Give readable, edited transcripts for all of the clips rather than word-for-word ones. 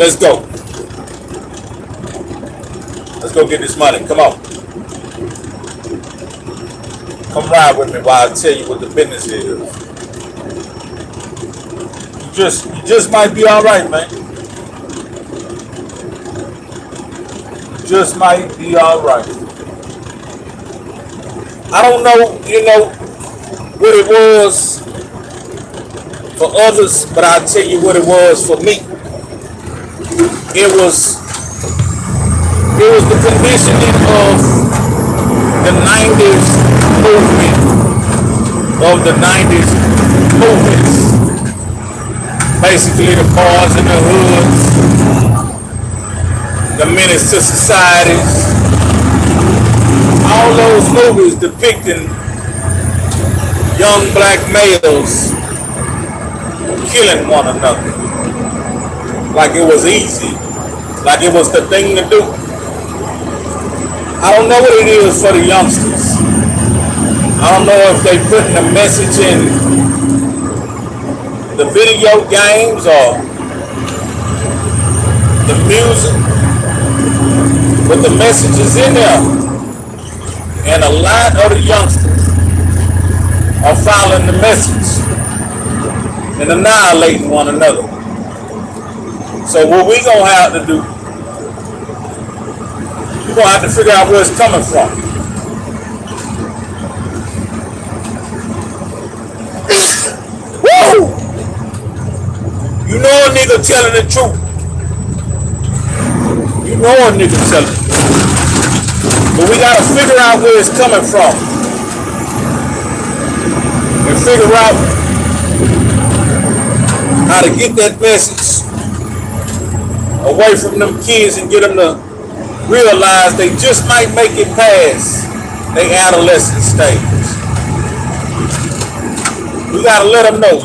Let's go. Let's go get this money. Come on. Come ride with me while I tell you what the business is. You just might be all right, man. You just might be all right. I don't know, what it was for others, but I'll tell you what it was for me. It was the conditioning of the 90s movement, of the 90s movements. Basically the bars in the hoods, the menace to societies, all those movies depicting young black males killing one another like it was easy, like it was the thing to do. I don't know what it is for the youngsters. I don't know if they putting a message in the video games or the music, but the message is in there, and a lot of the youngsters are following the message and annihilating one another. So what we gonna have to do, we're gonna have to figure out where it's coming from. Woo! You know a nigga telling the truth. You know a nigga telling the truth. But we gotta figure out where it's coming from. And figure out how to get that message away from them kids and get them to realize they just might make it past their adolescent stage. We gotta let them know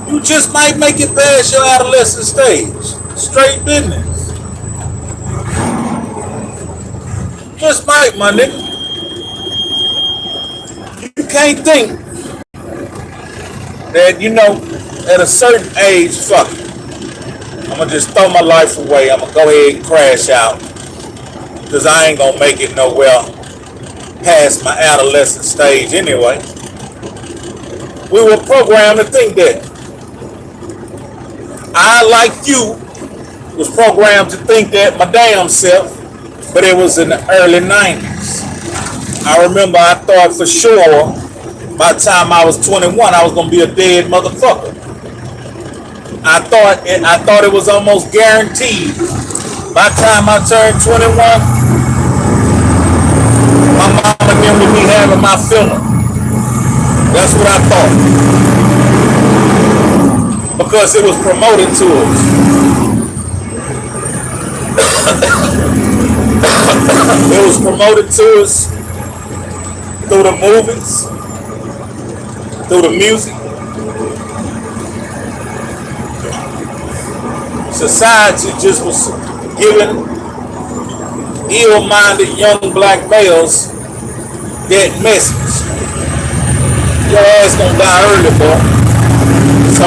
you just might make it past your adolescent stage. Straight business. Just might, my nigga. You can't think that at a certain age, fuck it, I'm gonna just throw my life away. I'm gonna go ahead and crash out because I ain't gonna make it nowhere past my adolescent stage anyway. We were programmed to think that. I, like you, was programmed to think that my damn self, but it was in the early 90s. I remember I thought for sure by the time I was 21 I was gonna be a dead motherfucker. I thought it was almost guaranteed. By the time I turned 21, my mama and them would be having my funeral. That's what I thought. Because it was promoted to us. It was promoted to us through the movies, through the music. Society just was giving ill-minded young black males that message. Your ass gonna die early, boy. So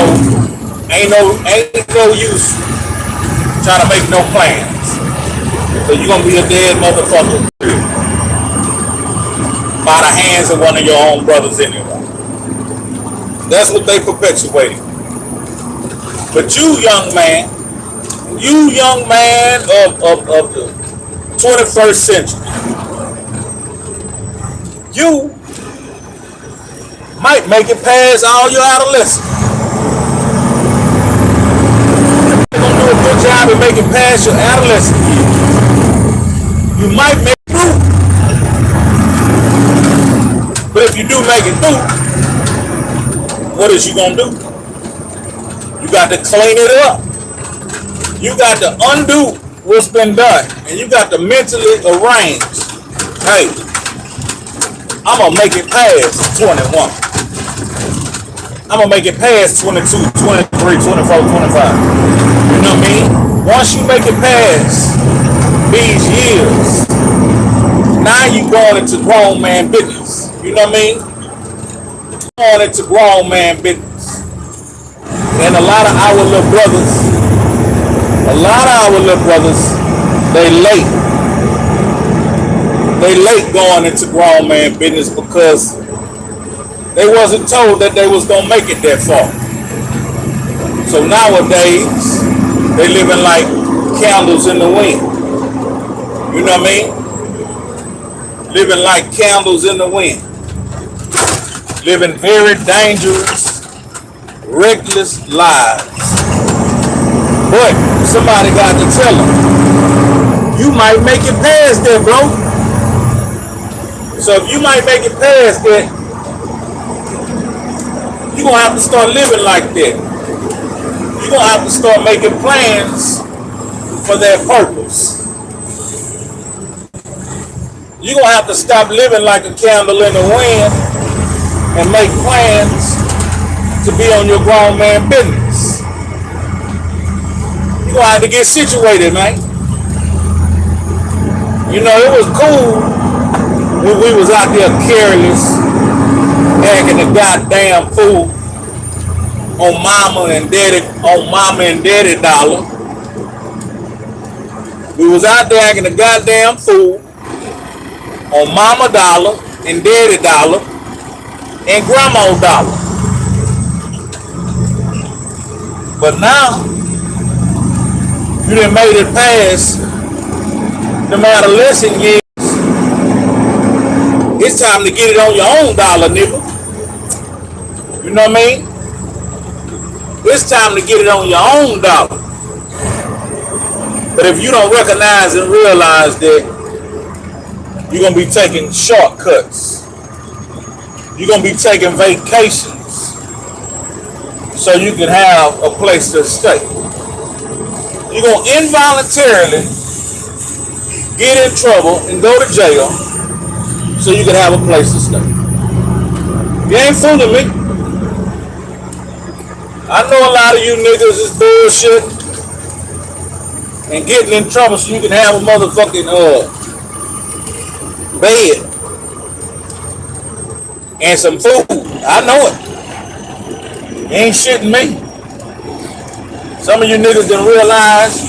ain't no use trying to make no plans. So you're gonna be a dead motherfucker by the hands of one of your own brothers anyway. That's what they perpetuated. But you young man of the 21st century, you might make it past all your adolescence. You're gonna do a good job in making past your adolescent years. You might make it through. But if you do make it through, what is you gonna do? You got to clean it up. You got to undo what's been done. And you got to mentally arrange, hey, I'm gonna make it past 21. I'm gonna make it past 22, 23, 24, 25. You know what I mean? Once you make it past these years, now you going into grown man business. You know what I mean? Going into grown man business. And a lot of our little brothers A lot of our little brothers, they late. They late going into grown man business because they wasn't told that they was gonna make it that far. So nowadays, they living like candles in the wind. You know what I mean? Living like candles in the wind. Living very dangerous, reckless lives. But somebody got to tell them, you might make it past that, bro. So if you might make it past that, you're going to have to start living like that. You're going to have to start making plans for that purpose. You're going to have to stop living like a candle in the wind and make plans to be on your grown man business. You're going to have to get situated, man. You know, it was cool when we was out there careless, acting a goddamn fool on mama and daddy dollar. We was out there acting a goddamn fool on mama dollar and daddy dollar and grandma dollar. But now, you done made it past the adolescent years. It's time to get it on your own dollar, nigga. You know what I mean? It's time to get it on your own dollar. But if you don't recognize and realize that you're going to be taking shortcuts, you're going to be taking vacations so you can have a place to stay, you're going to involuntarily get in trouble and go to jail so you can have a place to stay. You ain't fooling me. I know a lot of you niggas is bullshit and getting in trouble so you can have a motherfucking bed and some food. I know it. You ain't shitting me. Some of you niggas didn't realize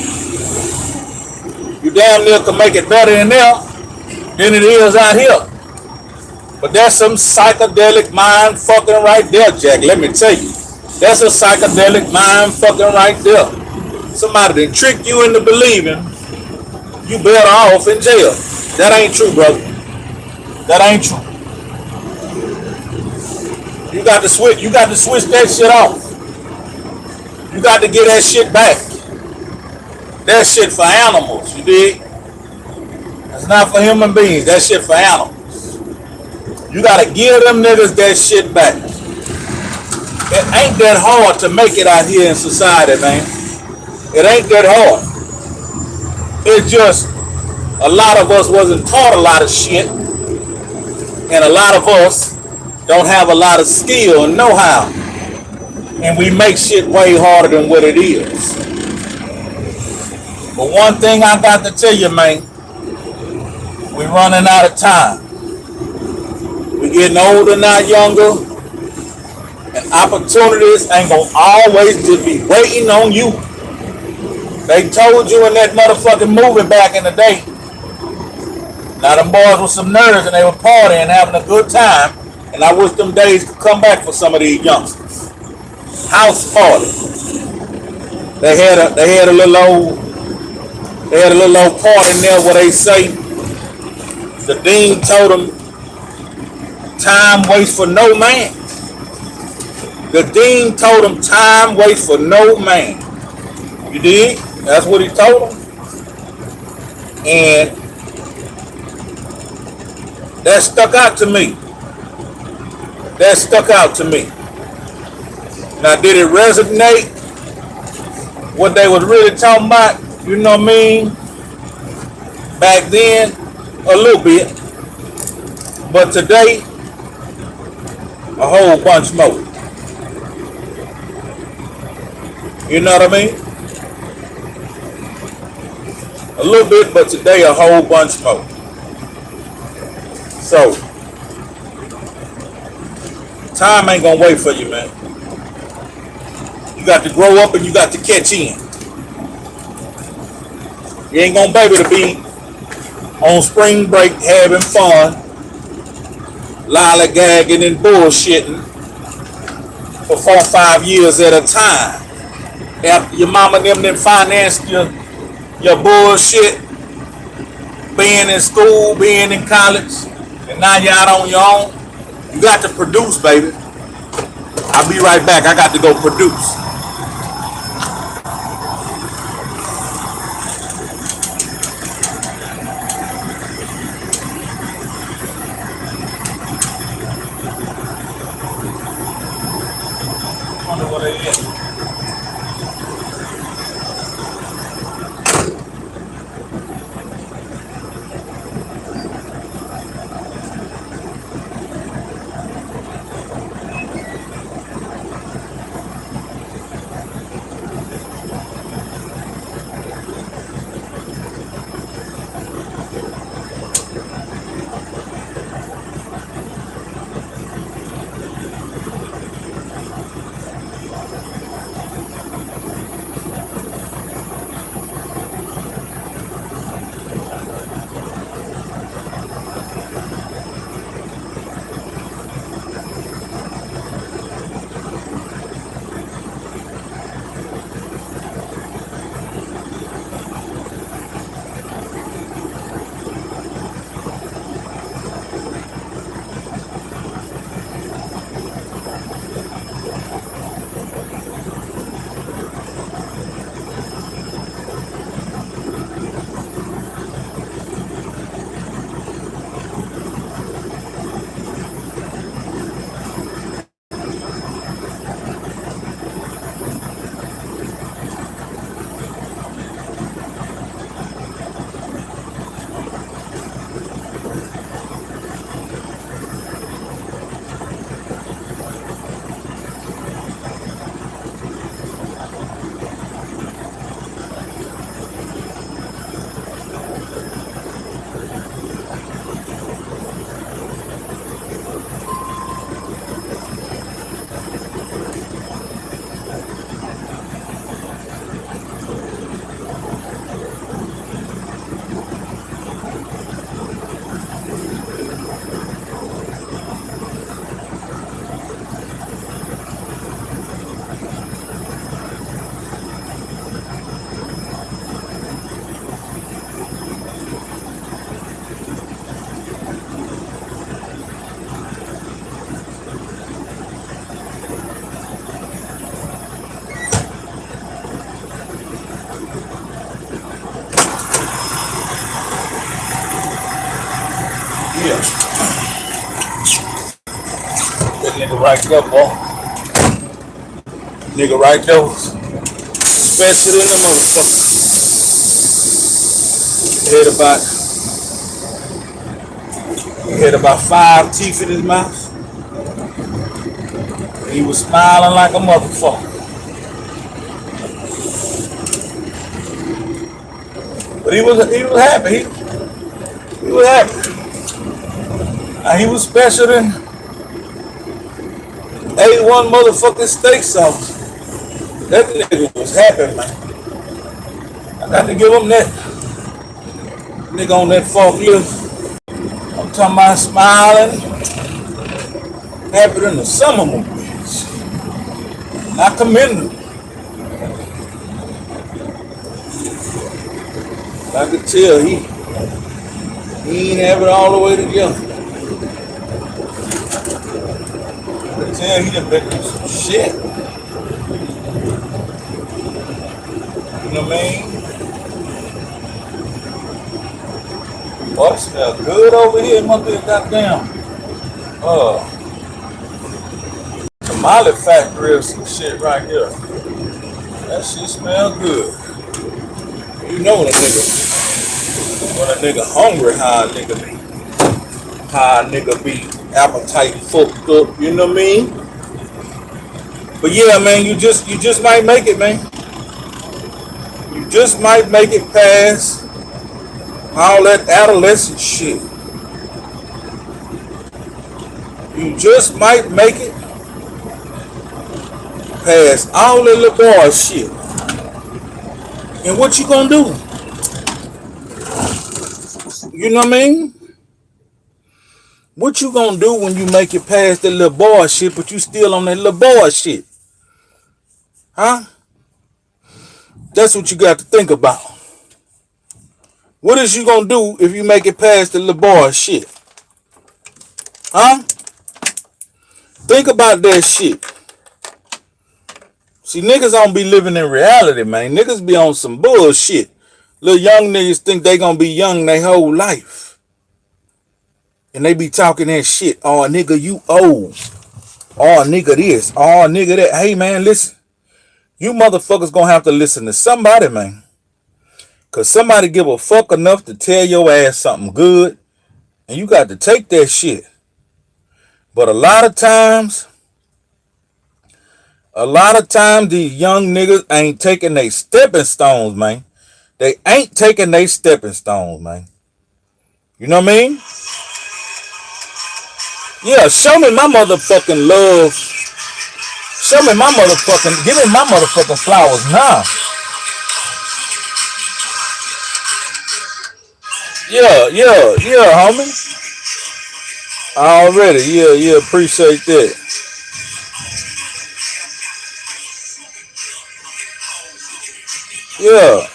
you damn near can make it better in there than it is out here. But that's some psychedelic mind fucking right there, Jack. Let me tell you. That's a psychedelic mind fucking right there. Somebody that tricked you into believing you better off in jail. That ain't true, brother. That ain't true. You got to switch that shit off. You got to get that shit back. That shit for animals, you dig? That's not for human beings. That shit for animals. You got to give them niggas that shit back. It ain't that hard to make it out here in society, man. It ain't that hard. It's just a lot of us wasn't taught a lot of shit, and a lot of us don't have a lot of skill and know-how, and we make shit way harder than what it is. But one thing I got to tell you, man, we running out of time. We getting older, not younger. And opportunities ain't gonna always just be waiting on you. They told you in that motherfucking movie back in the day. Now them boys were some nerds and they were partying and having a good time. And I wish them days could come back for some of these youngsters. House party. They had a little old part in there where they say the dean told them time waits for no man. The dean told him time waits for no man. You dig? That's what he told him. And that stuck out to me. That stuck out to me. Now, did it resonate? What they was really talking about? You know what I mean? Back then, a little bit. But today, a whole bunch more. You know what I mean? A little bit, but today a whole bunch more. So, time ain't gonna wait for you, man. You got to grow up and you got to catch in. You ain't gonna be able to be on spring break having fun, lollygagging and bullshitting for 4 or 5 years at a time. After your mama and them financed your bullshit, being in school, being in college, and now you're out on your own. You got to produce, baby. I'll be right back. I got to go produce. I wonder what it is. Yeah. That nigga right there, boy. Nigga right there was special in the motherfucker. He had about 5 teeth in his mouth. He was smiling like a motherfucker. But he was happy. He was happy. He was special than 81 motherfucking steak sauce. That nigga was happy, man. I got to give him that. Nigga on that forklift. I'm talking about smiling. Happier than the summer movies. I commend him. I could tell he ain't have it all the way together. I could tell he done been through some shit. You know what I mean? Boy, it smell good over here, mother goddamn. Tamale factory or some shit right here. That shit smell good. You know when a nigga hungry, how a nigga be appetite fucked up, you know what I mean? But yeah, man, you just might make it, man. You just might make it past all that adolescent shit. You just might make it past all that little boy shit. And what you gonna do? You know what I mean? What you gonna do when you make it past that little boy shit, but you still on that little boy shit? Huh? That's what you got to think about. What is you gonna do if you make it past the little boy shit? Huh? Think about that shit. See, niggas don't be living in reality, man. Niggas be on some bullshit. Little young niggas think they gonna be young their whole life. And they be talking that shit. Oh, nigga, you old. Oh, nigga this. Oh, nigga that. Hey, man, listen. You motherfuckers gonna have to listen to somebody, man. Cause somebody give a fuck enough to tell your ass something good. And you got to take that shit. But a lot of times, these young niggas ain't taking they stepping stones, man. They ain't taking they stepping stones, man. You know what I mean? Yeah, show me my motherfucking love. Show me my motherfucking, give me my motherfucking flowers now. Yeah, homie. Already, yeah, appreciate that. Yeah.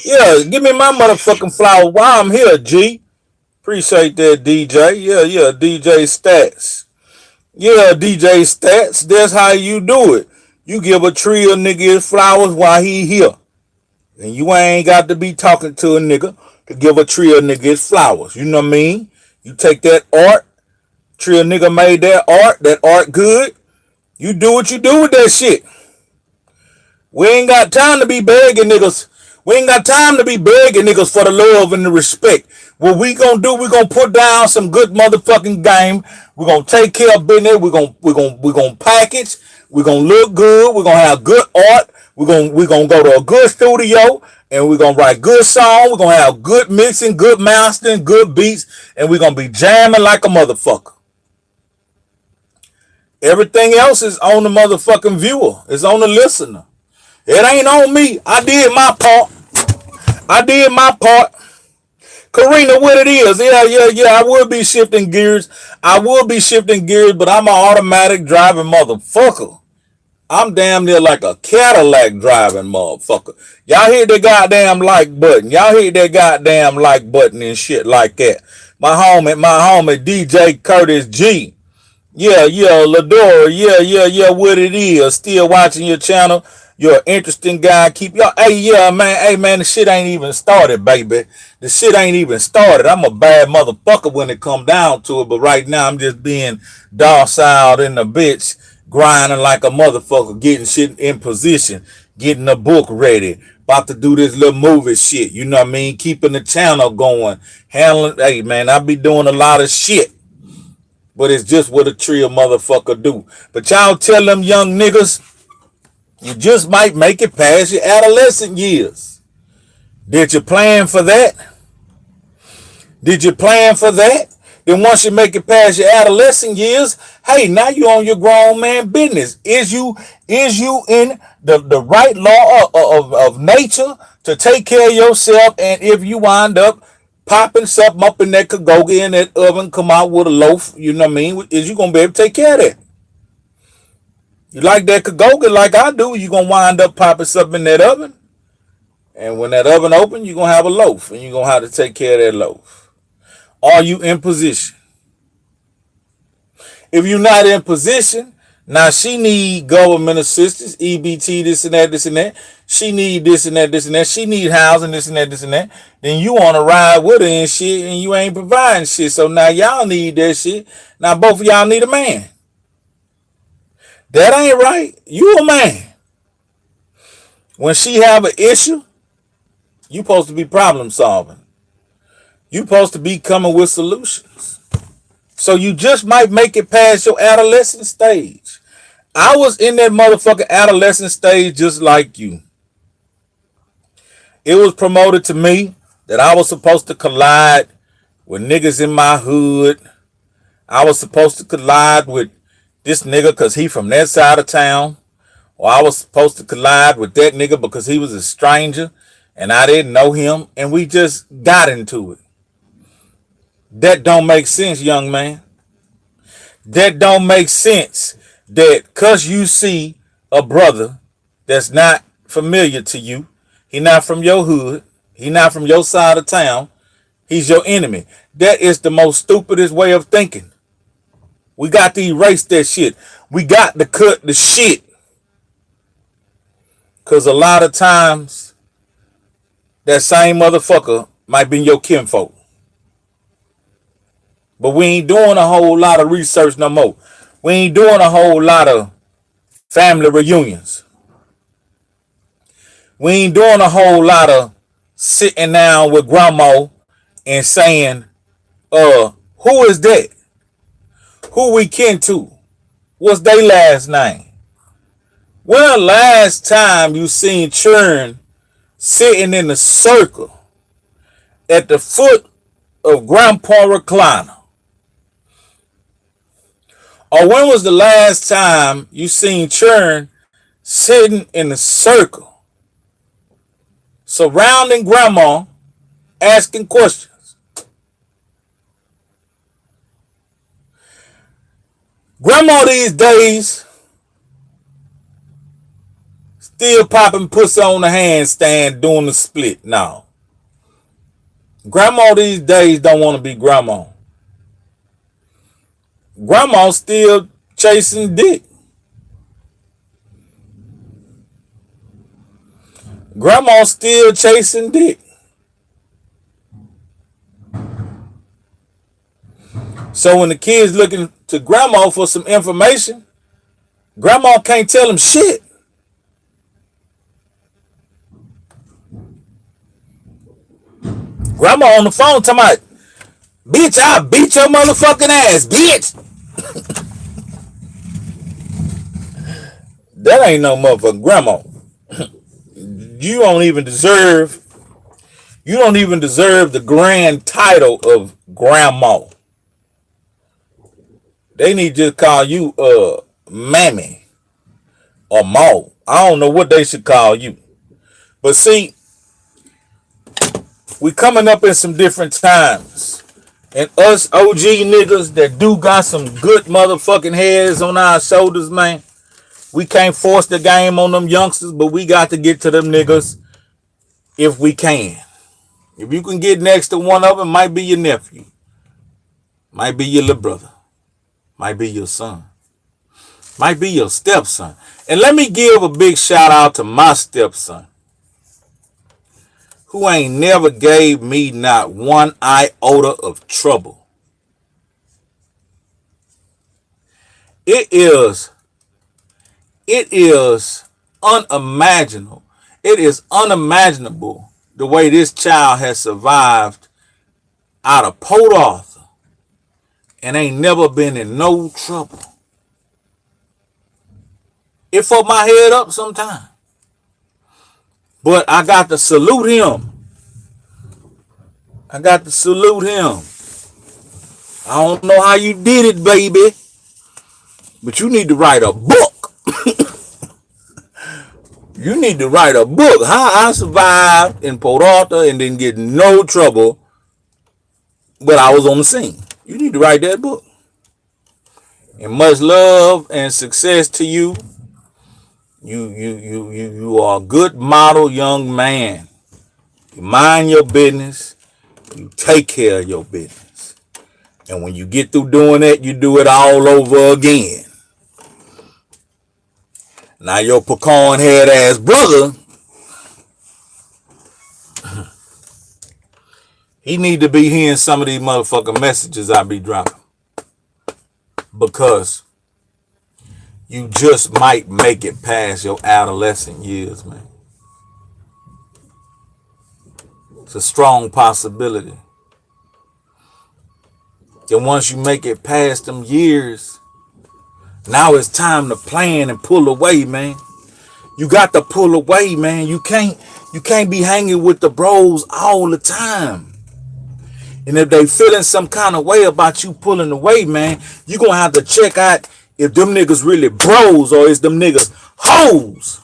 Yeah, give me my motherfucking flower while I'm here, G. Appreciate that, DJ. Yeah, DJ Stats. Yeah, DJ Stats. That's how you do it. You give a tree a nigga his flowers while he here. And you ain't got to be talking to a nigga to give a tree a nigga his flowers. You know what I mean? You take that art, tree a nigga made that art good. You do what you do with that shit. We ain't got time to be begging niggas. We ain't got time to be begging niggas for the love and the respect. What we gonna do, we gonna put down some good motherfucking game. We gonna take care of business. We gonna package. We gonna look good. We gonna have good art. We gonna go to a good studio and we gonna write good songs. We gonna have good mixing, good mastering, good beats, and we gonna be jamming like a motherfucker. Everything else is on the motherfucking viewer. It's on the listener. It ain't on me. I did my part. I did my part. Karina, what it is? Yeah. I will be shifting gears. But I'm an automatic driving motherfucker. I'm damn near like a Cadillac driving motherfucker. Y'all hit the goddamn like button. Y'all hit that goddamn like button and shit like that. My homie, DJ Curtis G. Yeah, Ladora, yeah, what it is. Still watching your channel. You're an interesting guy. Keep y'all. Hey, man, the shit ain't even started, baby. The shit ain't even started. I'm a bad motherfucker when it come down to it, but right now I'm just being docile in the bitch, grinding like a motherfucker, getting shit in position, getting a book ready, about to do this little movie shit. You know what I mean? Keeping the channel going, handling. Hey, man, I be doing a lot of shit. But it's just what a tree of motherfucker do. But y'all tell them young niggas, you just might make it past your adolescent years. Did you plan for that? Did you plan for that? Then once you make it past your adolescent years, hey, now you on your grown man business. Is you in the right law of nature to take care of yourself? And if you wind up popping something up in that kagoga in that oven, come out with a loaf, you know what I mean? Is you gonna be able to take care of that? You like that kagoga like I do, you gonna wind up popping something in that oven. And when that oven open, you're gonna have a loaf and you're gonna have to take care of that loaf. Are you in position? If you're not in position, now she need government assistance, EBT, this and that. She need this and that. She need housing, this and that. Then you want to ride with her and shit, and you ain't providing shit. So now y'all need that shit. Now both of y'all need a man. That ain't right. You a man. When she have an issue, you supposed to be problem solving. You supposed to be coming with solutions. So you just might make it past your adolescent stage. I was in that motherfucking adolescent stage just like you. It was promoted to me that I was supposed to collide with niggas in my hood. I was supposed to collide with this nigga because he from that side of town. Or I was supposed to collide with that nigga because he was a stranger and I didn't know him. And we just got into it. That don't make sense, young man. That don't make sense that because you see a brother that's not familiar to you, he not from your hood, he not from your side of town, he's your enemy. That is the most stupidest way of thinking. We got to erase that shit. We got to cut the shit. Because a lot of times, that same motherfucker might be your kinfolk. But we ain't doing a whole lot of research no more. We ain't doing a whole lot of family reunions. We ain't doing a whole lot of sitting down with grandma and saying, who is that? Who we kin to? What's their last name? When the last time you seen children sitting in a circle at the foot of Grandpa recliner? Or when was the last time you seen children sitting in a circle surrounding grandma asking questions? Grandma these days still popping pussy on the handstand doing the split. No. Grandma these days don't want to be grandma. Grandma still chasing dick. Grandma still chasing dick. So when the kids looking to grandma for some information, grandma can't tell them shit. Grandma on the phone talking about, bitch, I'll beat your motherfucking ass, bitch. That ain't no motherfucking grandma. You don't even deserve the grand title of grandma. They need to just call you mammy or ma. I don't know what they should call you. But see, we coming up in some different times. And us OG niggas that do got some good motherfucking heads on our shoulders, man. We can't force the game on them youngsters, but we got to get to them niggas if we can. If you can get next to one of them, might be your nephew. Might be your little brother. Might be your son. Might be your stepson. And let me give a big shout out to my stepson, who ain't never gave me not one iota of trouble. It is unimaginable. It is unimaginable the way this child has survived out of Port Arthur and ain't never been in no trouble. It fucked my head up sometime. But I got to salute him. I don't know how you did it, baby. But you need to write a book. You need to write a book. How I survived in Port Arthur and didn't get no trouble, but I was on the scene. You need to write that book. And much love and success to you. You are a good model young man. You mind your business. You take care of your business. And when you get through doing that, you do it all over again. Now your pecan head ass brother, he need to be hearing some of these motherfucking messages I be dropping. Because you just might make it past your adolescent years, man. It's a strong possibility. And once you make it past them years, now it's time to plan and pull away, man. You got to pull away, man. You can't be hanging with the bros all the time. And if they feeling some kind of way about you pulling away, man, you gonna have to check out if them niggas really bros or is them niggas hoes.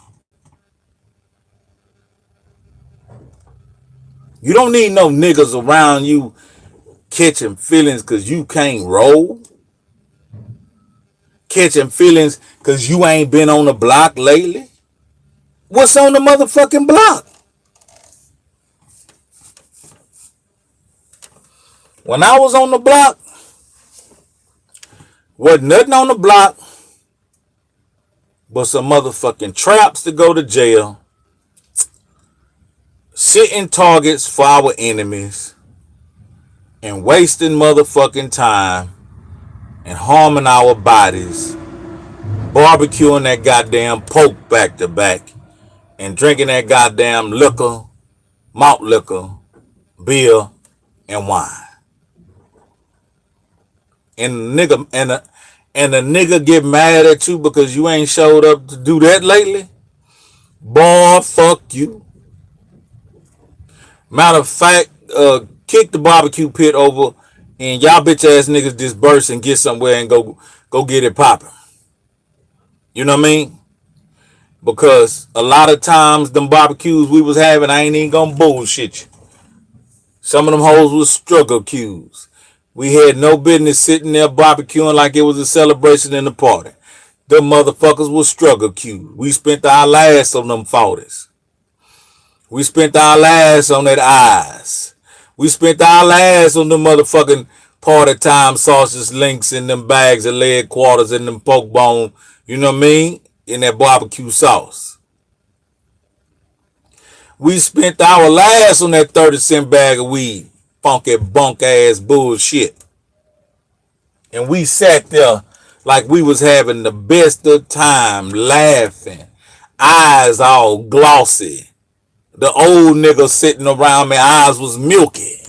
You don't need no niggas around you catching feelings cause you can't roll. Catching feelings cause you ain't been on the block lately. What's on the motherfucking block? When I was on the block, wasn't nothing on the block but some motherfucking traps to go to jail, sitting targets for our enemies, and wasting motherfucking time and harming our bodies, barbecuing that goddamn pork back to back, and drinking that goddamn liquor, malt liquor, beer, and wine. And the nigga and the nigga get mad at you because you ain't showed up to do that lately. Boy, fuck you. Matter of fact, kick the barbecue pit over and y'all bitch ass niggas disperse and get somewhere and go get it popping. You know what I mean? Because a lot of times them barbecues we was having, I ain't even gonna bullshit you. Some of them hoes was struggle cues. We had no business sitting there barbecuing like it was a celebration in the party. Them motherfuckers was struggle cues. We spent our last on them 40s. We spent our last on that eyes. We spent our last on the motherfucking party time sausage links in them bags of leg quarters and them poke bone, you know what I mean? In that barbecue sauce. We spent our last on that 30-cent bag of weed. Funky bunk ass bullshit. And we sat there like we was having the best of time, laughing. Eyes all glossy. The old nigga sitting around me, eyes was milky.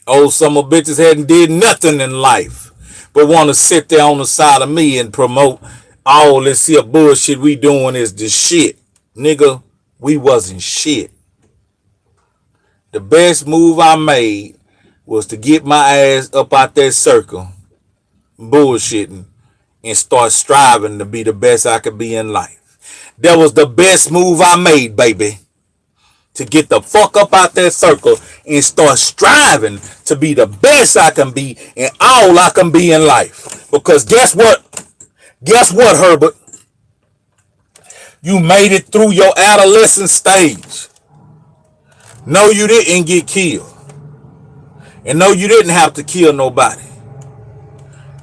Old summer bitches hadn't did nothing in life but want to sit there on the side of me and promote all this here bullshit we doing is the shit. Nigga, we wasn't shit. The best move I made was to get my ass up out that circle, bullshitting, and start striving to be the best I could be in life. That was the best move I made, baby. To get the fuck up out that circle and start striving to be the best I can be and all I can be in life. Because guess what? Guess what, Herbert? You made it through your adolescent stage. No, you didn't get killed. And no, you didn't have to kill nobody.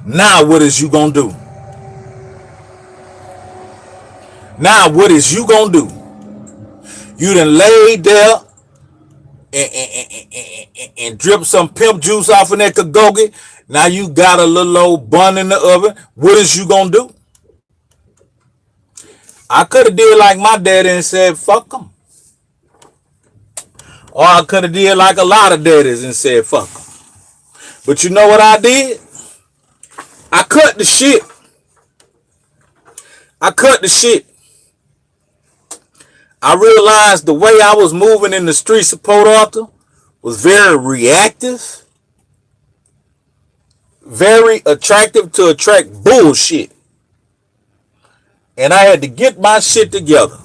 Now what is you gonna do? Now what is you gonna do? You done laid there and drip some pimp juice off in that kagogi. Now you got a little old bun in the oven. What is you gonna do? I could have did like my daddy and said, fuck them. Or I could have did like a lot of daddies and said, fuck them. But you know what I did? I cut the shit. I cut the shit. I realized the way I was moving in the streets of Port Arthur was very reactive, very attractive to attract bullshit. And I had to get my shit together.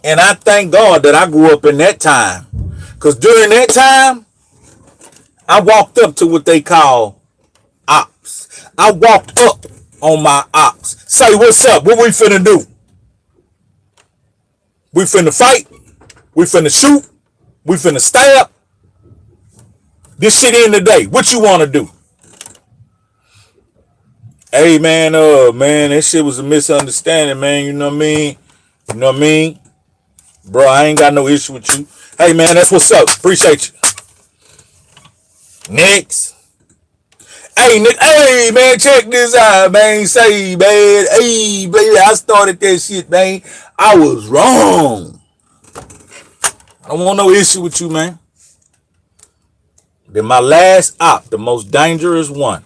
And I thank God that I grew up in that time. Because during that time, I walked up to what they call ops. I walked up on my ops. Say, what's up? What we finna do? We finna fight? We finna shoot? We finna stab? This shit in today. What you wanna do? Hey, man, man, that shit was a misunderstanding, man. You know what I mean? You know what I mean? Bro, I ain't got no issue with you. Hey, man, that's what's up. Appreciate you. Next. Hey, Nick, hey, man, check this out, man. Say, man, hey, baby, I started that shit, man. I was wrong. I don't want no issue with you, man. Then my last op, the most dangerous one.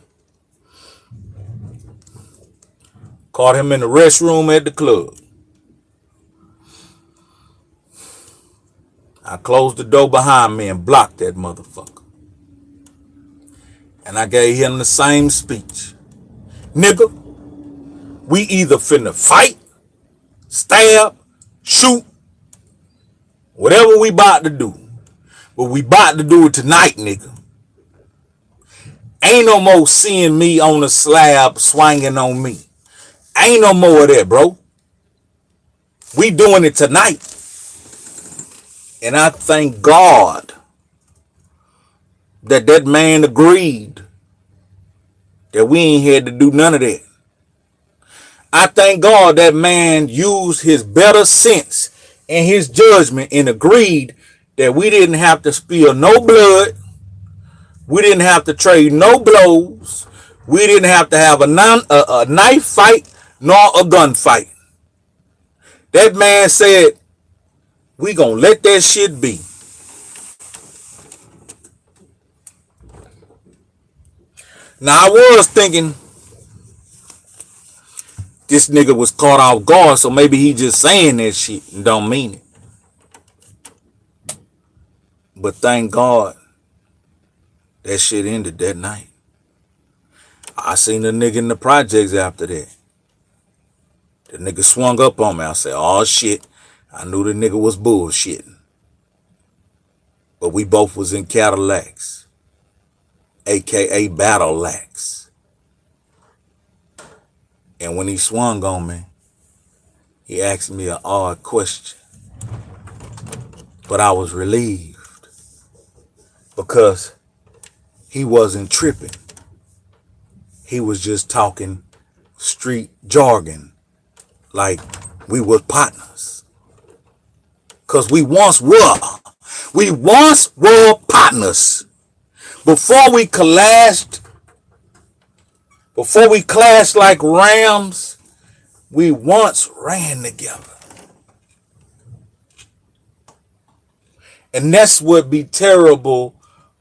Caught him in the restroom at the club. I closed the door behind me and blocked that motherfucker. And I gave him the same speech. Nigga, we either finna fight, stab, shoot, whatever we about to do. But we about to do it tonight, nigga. Ain't no more seeing me on the slab swinging on me. Ain't no more of that, bro. We doing it tonight. And I thank God that that man agreed that we ain't had to do none of that. I thank God that man used his better sense and his judgment and agreed that we didn't have to spill no blood. We didn't have to trade no blows. We didn't have to have a knife fight nor a gun fight. That man said, we gonna let that shit be. Now I was thinking this nigga was caught off guard, so maybe he just saying that shit and don't mean it. But thank God that shit ended that night. I seen the nigga in the projects after that. The nigga swung up on me. I said, oh shit. I knew the nigga was bullshitting. But we both was in Cadillacs, aka Battle Lax. And when he swung on me, he asked me an odd question. But I was relieved because he wasn't tripping. He was just talking street jargon like we were partners. Cause we once were. We once were partners. Before we clashed like rams, we once ran together. And that's what be terrible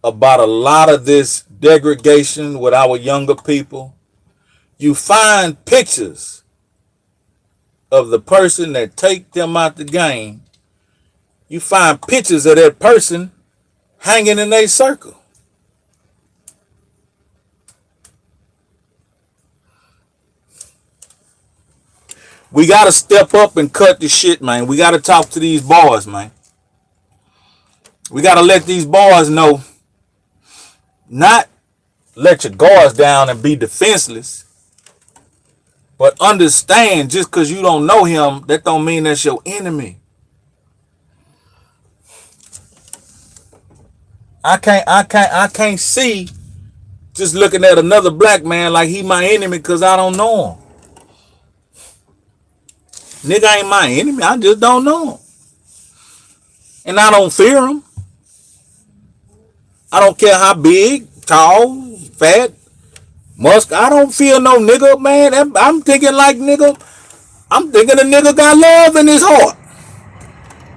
about a lot of this degradation with our younger people. You find pictures of the person that take them out the game. You find pictures of that person hanging in their circle. We got to step up and cut the shit, man. We got to talk to these boys, man. We got to let these boys know, not let your guards down and be defenseless, but understand just because you don't know him, that don't mean that's your enemy. I can't see just looking at another black man like he my enemy because I don't know him. Nigga ain't my enemy. I just don't know him. And I don't fear him. I don't care how big, tall, fat, musk. I don't fear no nigga, man. I'm thinking like nigga. I'm thinking a nigga got love in his heart.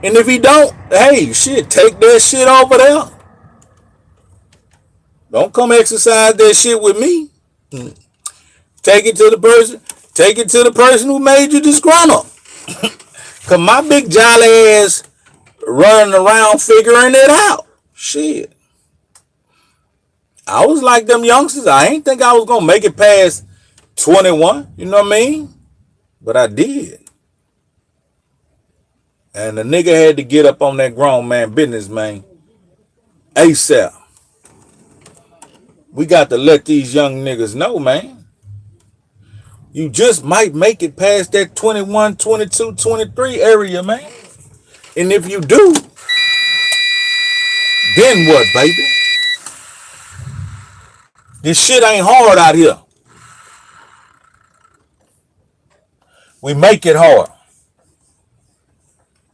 And if he don't, hey, shit, take that shit over there. Don't come exercise that shit with me. Take it to the person who made you disgruntled. Cause my big jolly ass running around figuring it out. Shit. I was like them youngsters. I ain't think I was gonna make it past 21. You know what I mean? But I did. And the nigga had to get up on that grown man business, man. ASAP. We got to let these young niggas know, man. You just might make it past that 21, 22, 23 area, man. And if you do, then what, baby? This shit ain't hard out here. We make it hard.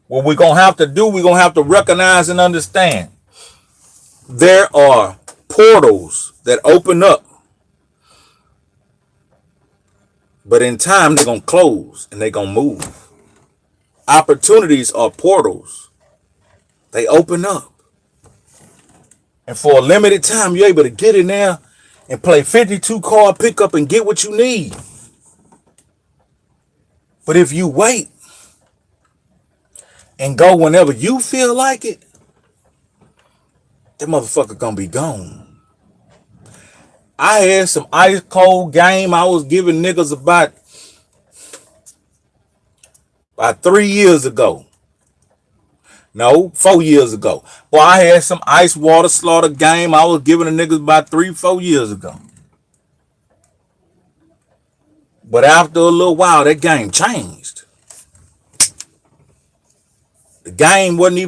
What we're going to have to do, we're going to have to recognize and understand. There are portals that open up. But in time, they're going to close and they're going to move. Opportunities are portals. They open up. And for a limited time, you're able to get in there and play 52 card pickup and get what you need. But if you wait and go whenever you feel like it, that motherfucker gonna be gone. I had some ice cold game I was giving niggas about 3 years ago. No, 4 years ago. Boy, I had some ice water slaughter game I was giving the niggas about 3-4 years ago. But after a little while, that game changed. The game wasn't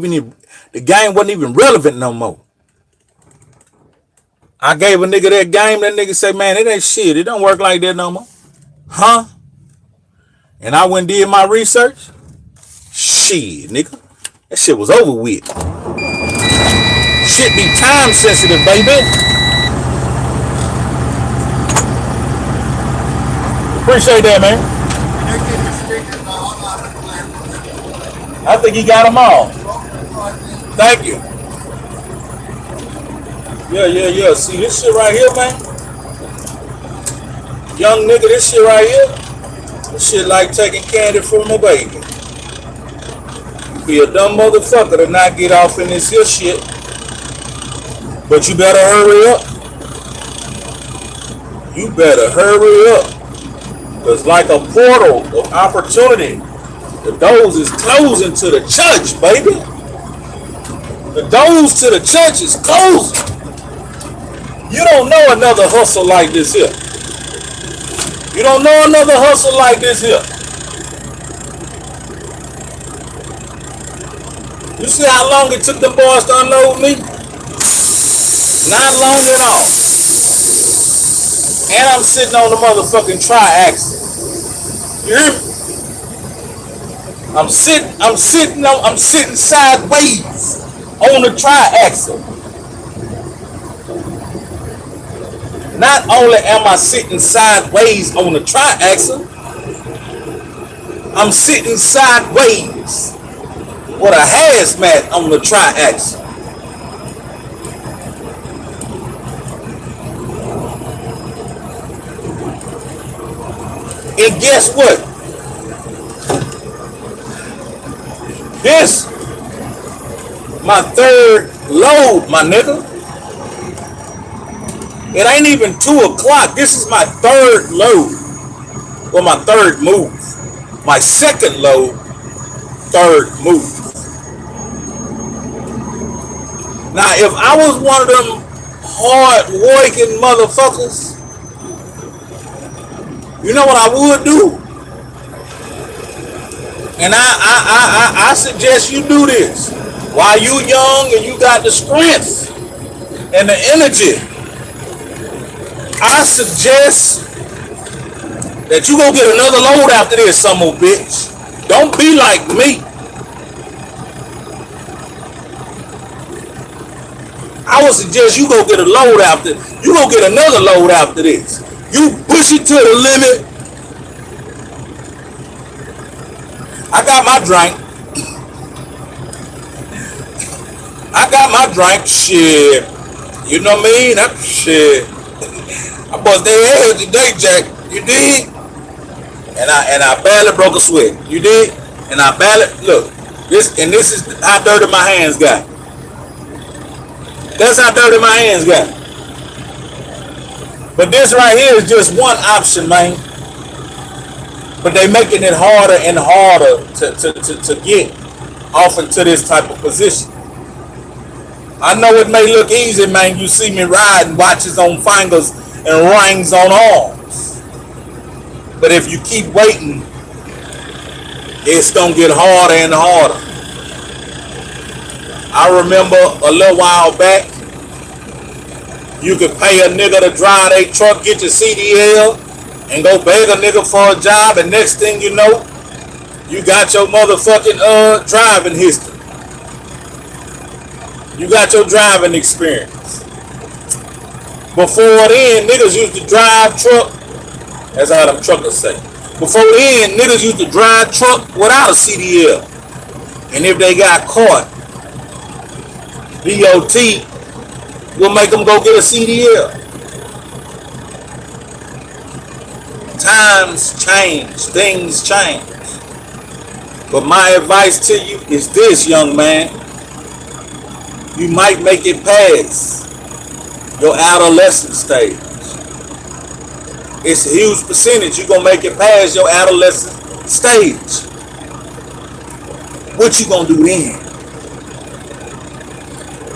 even relevant no more. I gave a nigga that game, that nigga say, man, it ain't shit. It don't work like that no more. Huh? And I went and did my research. Shit, nigga. That shit was over with. Shit be time sensitive, baby. Appreciate that, man. I think he got them all. Thank you. Yeah. See this shit right here, man? Young nigga, this shit right here. This shit like taking candy from a baby. You be a dumb motherfucker to not get off in this here shit. But you better hurry up. You better hurry up. Cause like a portal of opportunity, the doors is closing to the church, baby. The doors to the church is closing. You don't know another hustle like this here. You don't know another hustle like this here. You see how long it took them boys to unload me? Not long at all. And I'm sitting on the motherfucking tri-axle. You hear me? I'm sitting sideways on the tri-axle. Not only am I sitting sideways on the tri-axle, I'm sitting sideways with a hazmat on the tri-axle. And guess what? This my third load, my nigga. It ain't even 2 o'clock. This is my third load. Well, my third move. My second load, third move. Now, if I was one of them hard-working motherfuckers, you know what I would do? And I suggest you do this while you young and you got the strength and the energy. I suggest that you go get another load after this, some old bitch. Don't be like me. I would suggest you go get a load after. You go get another load after this. You push it to the limit. I got my drink. Shit. You know what I mean? That shit. I bust their head today, Jack. You dig? And I barely broke a sweat. You dig? And I barely look. This is how dirty my hands got. That's how dirty my hands got. But this right here is just one option, man. But they making it harder and harder to get off into this type of position. I know it may look easy, man. You see me riding watches on fingers and rings on arms. But if you keep waiting, it's gonna get harder and harder. I remember a little while back, you could pay a nigga to drive their truck, get your CDL, and go beg a nigga for a job, and next thing you know, you got your motherfucking driving history. You got your driving experience. Before then, niggas used to drive truck. That's how them truckers say. Before then, niggas used to drive truck without a CDL. And if they got caught, DOT will make them go get a CDL. Times change, things change. But my advice to you is this, young man. you might make it past your adolescent stage. It's a huge percentage you're gonna make it past your adolescent stage. What you gonna do then?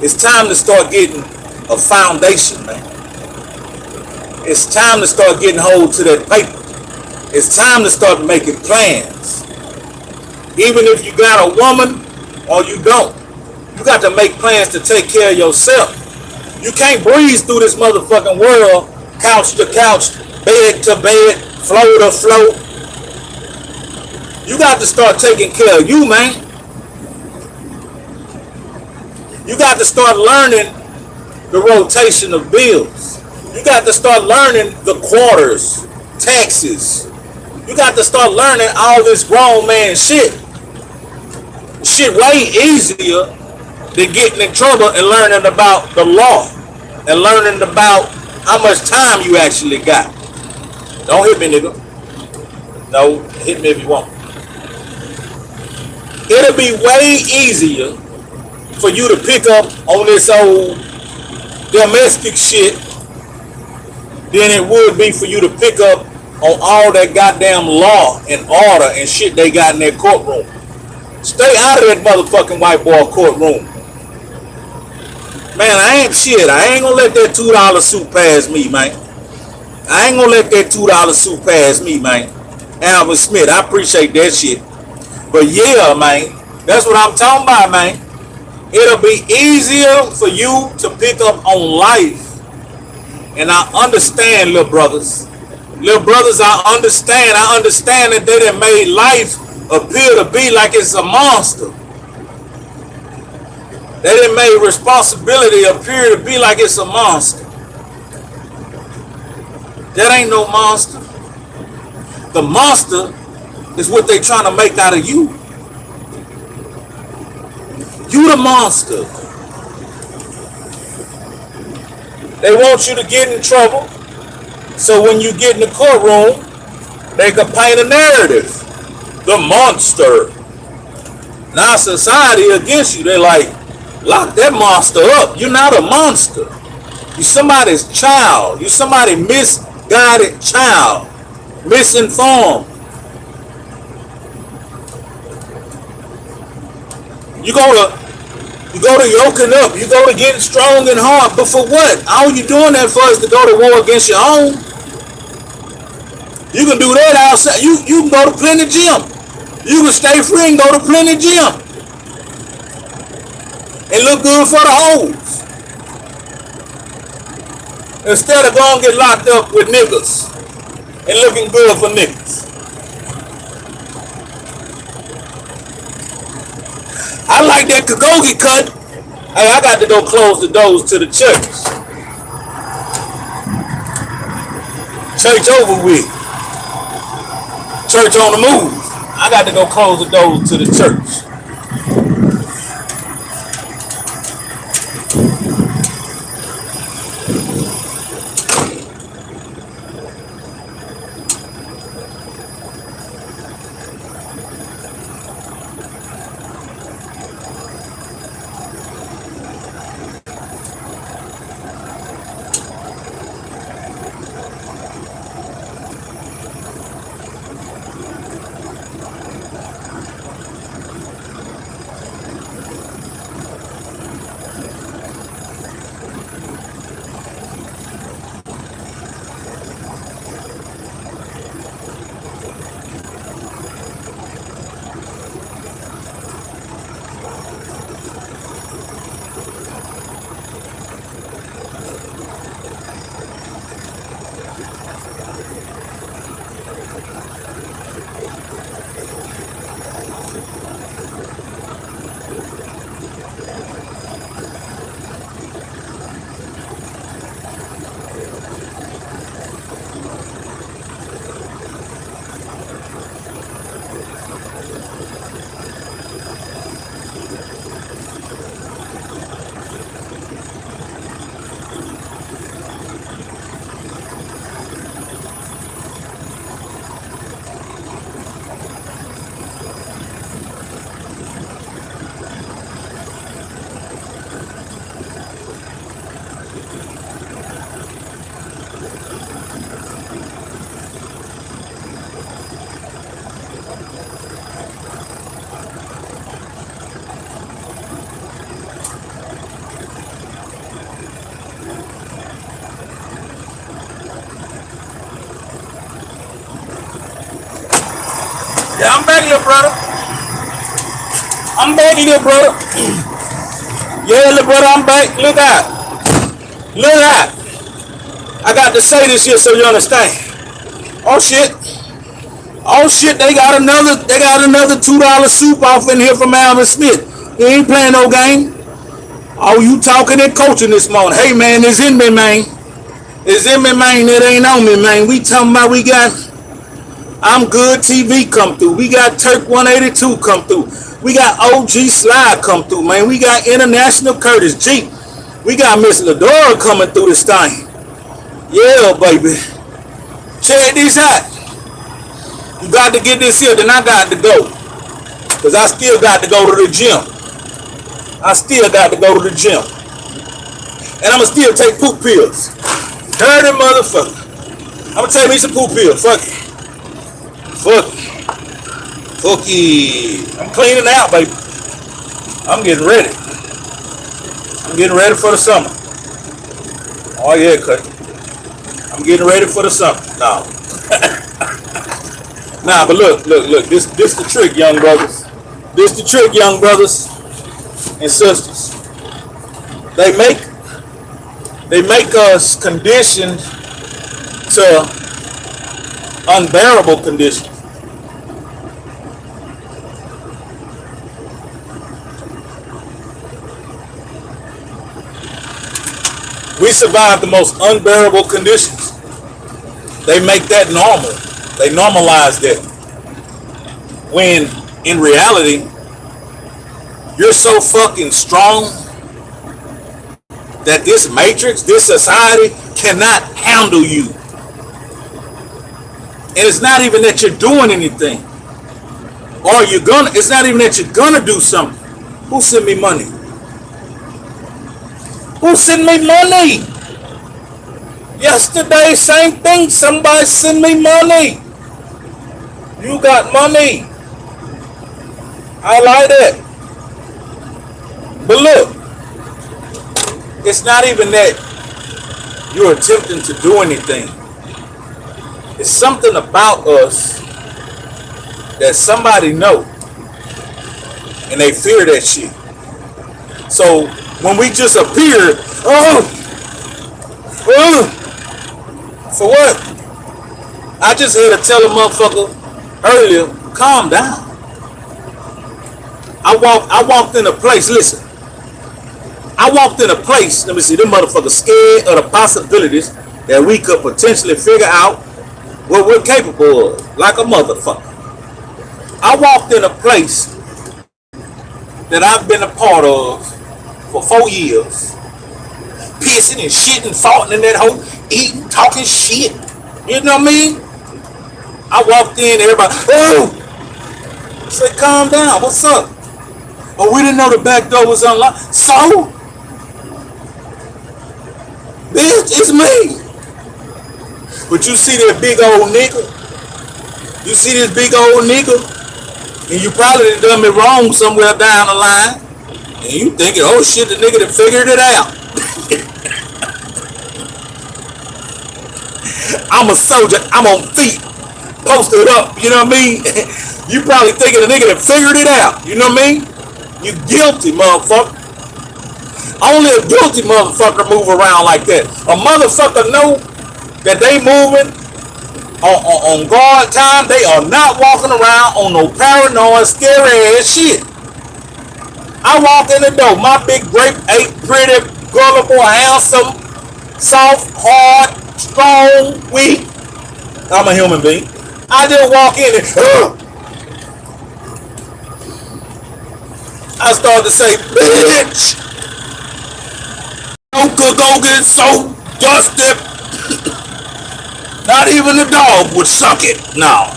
It's time to start getting a foundation, man. It's time to start getting hold to that paper. It's time to start making plans. Even if you got a woman or you don't, you got to make plans to take care of yourself. You can't breeze through this motherfucking world, couch to couch, bed to bed, floor to floor. You got to start taking care of you, man. You got to start learning the rotation of bills. You got to start learning the quarters, taxes. You got to start learning all this grown man shit. Shit way easier than getting in trouble and learning about the law and learning about how much time you actually got. Don't hit me, nigga. No, hit me if you want. It'll be way easier for you to pick up on this old domestic shit than it would be for you to pick up on all that goddamn law and order and shit they got in their courtroom. Stay out of that motherfucking white boy courtroom. Man, I ain't gonna let that $2 suit pass me, man. I ain't gonna let that $2 suit pass me, man. Alvin Smith, I appreciate that shit. But yeah, man, that's what I'm talking about, man. It'll be easier for you to pick up on life. And I understand, little brothers. Little brothers, I understand. I understand that they done made life appear to be like it's a monster. They done made responsibility appear to be like it's a monster. That ain't no monster. The monster is what they trying to make out of you. You the monster. They want you to get in trouble, so when you get in the courtroom, they can paint a narrative. The monster. Now society against you. They like, lock that monster up. You're not a monster. You're somebody's child. You're somebody's misguided child. Misinformed. You go to yoking up. You go to getting strong and hard. But for what? All you doing that for is to go to war against your own. You can do that outside. You can go to plenty gym. You can stay free and go to plenty gym. And look good for the hoes. Instead of going to get locked up with niggas. And looking good for niggas. I like that Kagogi cut. Hey, I got to go close the doors to the church. Church over with. Church on the move. I got to go close the doors to the church. Yeah, I'm back, little brother. I'm back, little brother. Yeah, little brother, I'm back. Look out. Look out. I got to say this here so you understand. Oh shit. Oh shit, they got another $2 soup off in here from Alvin Smith. He ain't playing no game. Oh, you talking and coaching this morning. Hey man, it's in me, man. It's in me, man. It ain't on me, man. We talking about we got I'm Good TV come through. We got Turk 182 come through. We got OG Slide come through, man. We got International Curtis G. We got Miss Ladora coming through this thing. Yeah, baby. Check this out. You got to get this here, then I got to go. Because I still got to go to the gym. I still got to go to the gym. And I'm going to still take poop pills. Dirty motherfucker. I'm going to take me some poop pills. Fuck it. Fuck it. Fuck it. I'm cleaning out, baby. I'm getting ready. I'm getting ready for the summer. Oh, yeah, cut. I'm getting ready for the summer. No. Nah, but look. This the trick, young brothers. This the trick, young brothers and sisters. They make us conditioned to unbearable conditions. We survive the most unbearable conditions. They make that normal. They normalize that. When in reality, you're so fucking strong that this matrix, this society cannot handle you. And it's not even that you're doing anything. Or it's not even that you're gonna do something. Who sent me money? Who sent me money? Yesterday, same thing. Somebody sent me money. You got money. I like that. But look, it's not even that you're attempting to do anything. It's something about us that somebody know, and they fear that shit. So when we just appear, for what? I just had to tell a motherfucker earlier, calm down. I walked in a place, listen. I walked in a place, let me see, them motherfuckers scared of the possibilities that we could potentially figure out what we're capable of, like a motherfucker. I walked in a place that I've been a part of for 4 years, pissing and shitting, farting in that hole, eating, talking shit. You know what I mean? I walked in, everybody, I said, calm down, what's up? Oh, we didn't know the back door was unlocked. So? Bitch, it's me. But you see that big old nigga? You see this big old nigga? And you probably done me wrong somewhere down the line. And you thinking, oh shit, the nigga that figured it out. I'm a soldier, I'm on feet, posted up, you know what I mean? You probably thinking the nigga that figured it out, you know what I mean? You guilty, motherfucker. Only a guilty motherfucker move around like that. A motherfucker know that they moving on guard time. They are not walking around on no paranoid, scary ass shit. I walk in the door, my big grape ape, pretty, gullible, handsome, soft, hard, strong, weak. I'm a human being. I just walk in and I started to say, bitch, don't go get so dusty. Not even the dog would suck it. No.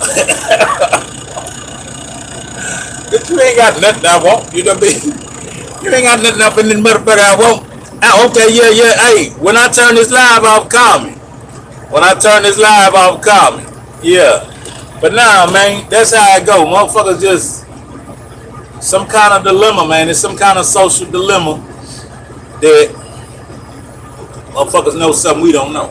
But you ain't got nothing I want. You know what I mean? You ain't got nothing up in this motherfucker I want. Okay, yeah. Hey, when I turn this live off, call me. When I turn this live off, call me. Yeah. But nah, man, that's how it go. Motherfuckers just some kind of dilemma, man. It's some kind of social dilemma that motherfuckers know something we don't know.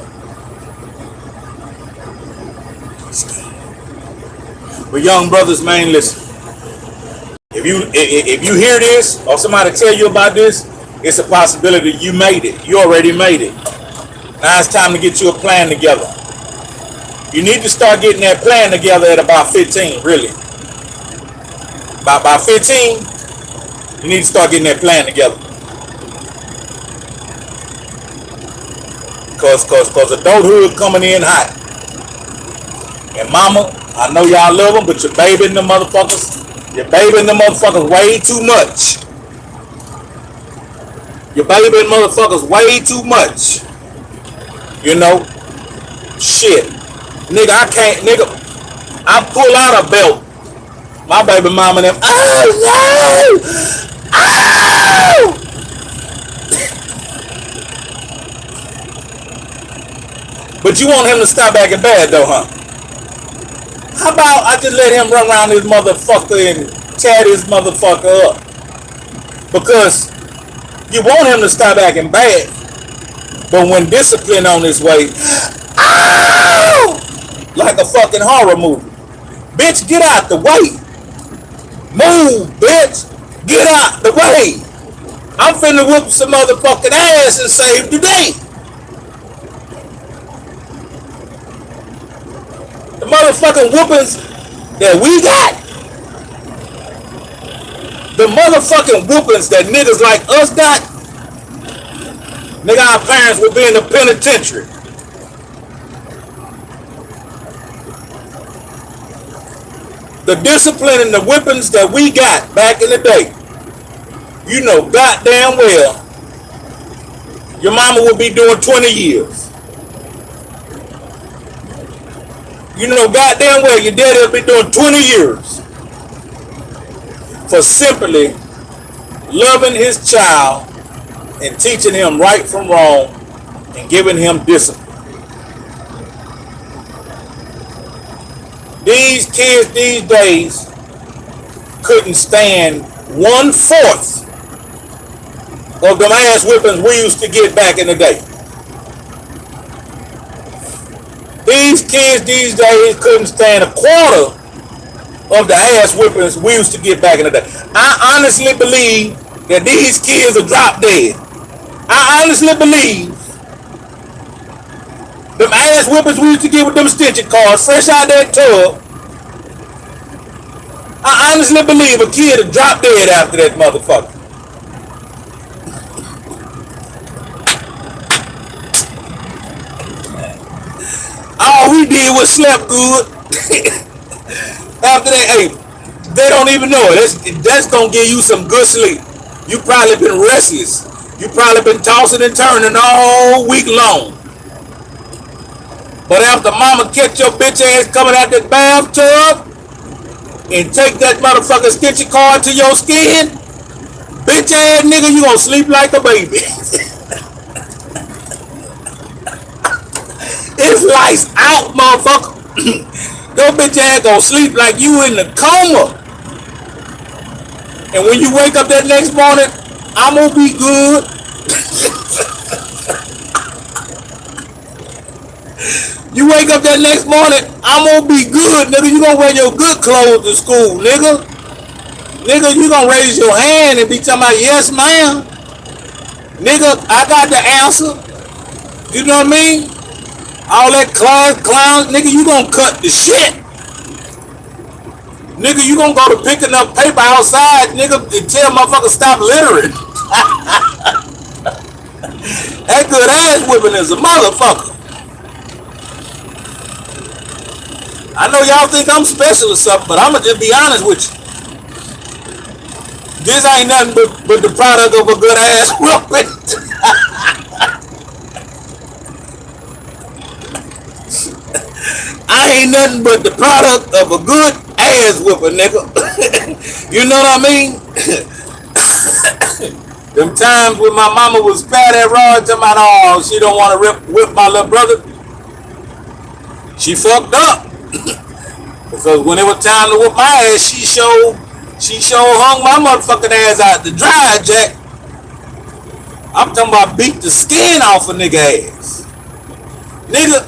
But young brothers, man, listen. If you hear this or somebody tell you about this, it's a possibility you made it. You already made it. Now it's time to get you a plan together. You need to start getting that plan together at about 15, really. By 15, you need to start getting that plan together. Cause adulthood coming in hot. And mama, I know y'all love them, but your baby and the motherfuckers way too much. Your baby and motherfuckers way too much. You know? Shit. Nigga, I pull out a belt. My baby mama and them, oh no! Oh! But you want him to stop acting bad though, huh? How about I just let him run around this motherfucker and chat his motherfucker up? Because you want him to stop acting bad, but when discipline on his way, ow! Like a fucking horror movie. Bitch, get out the way. Move, bitch. Get out the way. I'm finna whoop some motherfucking ass and save the day. The motherfucking whoopings that we got, the motherfucking whoopings that niggas like us got, nigga, our parents will be in the penitentiary. The discipline and the whippings that we got back in the day, you know goddamn well your mama will be doing 20 years. You know goddamn well your daddy will be doing 20 years for simply loving his child and teaching him right from wrong and giving him discipline. These kids these days couldn't stand 1/4 of them ass whippings we used to get back in the day. These kids these days couldn't stand 1/4 of the ass whippings we used to get back in the day. I honestly believe that these kids are drop dead. I honestly believe them ass whippings we used to get with them stitching cards fresh out that tub. I honestly believe a kid would drop dead after that motherfucker. All we did was slept good. After that, hey, they don't even know it. That's gonna give you some good sleep. You probably been restless. You probably been tossing and turning all week long. But after mama catch your bitch ass coming out that bathtub and take that motherfucking stitching card to your skin, bitch ass nigga, you gonna sleep like a baby. It's lights out, motherfucker. Your bitch ass gonna sleep like you in the coma. And when you wake up that next morning, I'm gonna be good. You wake up that next morning, I'm gonna be good, nigga. You gonna wear your good clothes to school, nigga. Nigga, you gonna raise your hand and be talking about, yes, ma'am. Nigga, I got the answer. You know what I mean? All that clown, nigga, you gonna cut the shit. Nigga, you gonna go to picking up paper outside, nigga, and tell motherfuckers stop littering. That good ass whipping is a motherfucker. I know y'all think I'm special or something, but I'ma just be honest with you. This ain't nothing but the product of a good ass whipping. I ain't nothing but the product of a good ass whipping, nigga. You know what I mean? Them times when my mama was fat at raw, talking about, oh, she don't want to whip my little brother. She fucked up. Because when it was time to whip my ass, she sure hung my motherfucking ass out to dry, Jack. I'm talking about beat the skin off a nigga ass. Nigga,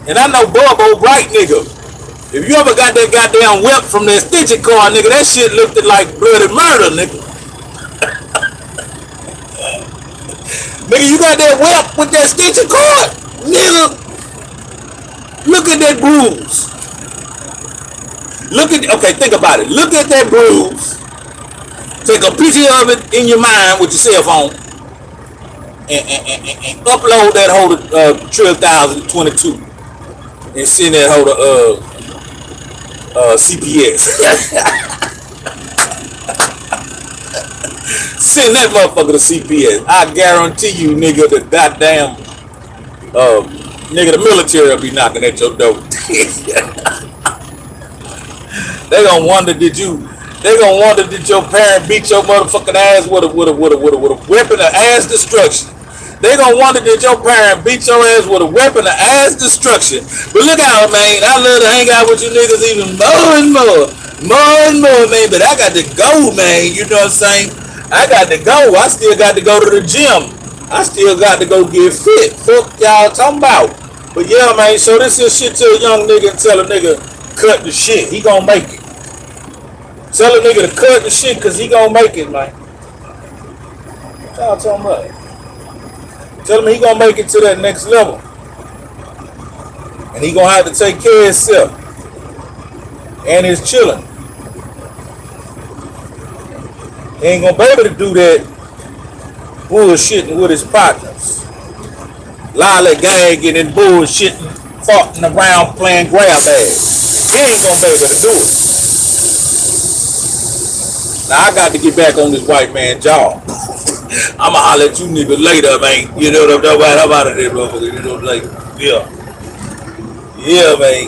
and I know Bubbo Bright, nigga. If you ever got that goddamn whip from that stitching car, nigga, that shit looked like bloody murder, nigga. Nigga, you got that whip with that stitching cord, nigga. Look at that bruise. Okay, think about it. Look at that bruise. Take a picture of it in your mind with your cell phone and upload that whole Trillgear.biz and send that whole CPS. Send that motherfucker to CPS. I guarantee you, nigga, the goddamn nigga, the military will be knocking at your door. They gonna wonder did your parent beat your motherfucking ass with a weapon of ass destruction. They gonna wonder did your parent beat your ass with a weapon of ass destruction. But look out, man. I love to hang out with you niggas even more and more, man. But I got to go, man. You know what I'm saying? I got to go. I still got to go to the gym. I still got to go get fit. Fuck y'all talking about. But yeah, man. So this is shit to a young nigga and tell a nigga cut the shit. He gonna make it. Tell a nigga to cut the shit because he gonna make it, man. What y'all talking about? Tell him he gonna make it to that next level. And he gonna have to take care of himself and his children. He ain't gonna be able to do that bullshitting with his partners. Lollygagging and bullshitting, farting around playing grab bags. He ain't gonna be able to do it. Now I got to get back on this white man job. I'ma holler at you niggas later, man. You know what I'm talking about? How about it, motherfucker? You know, like, yeah. Yeah, man.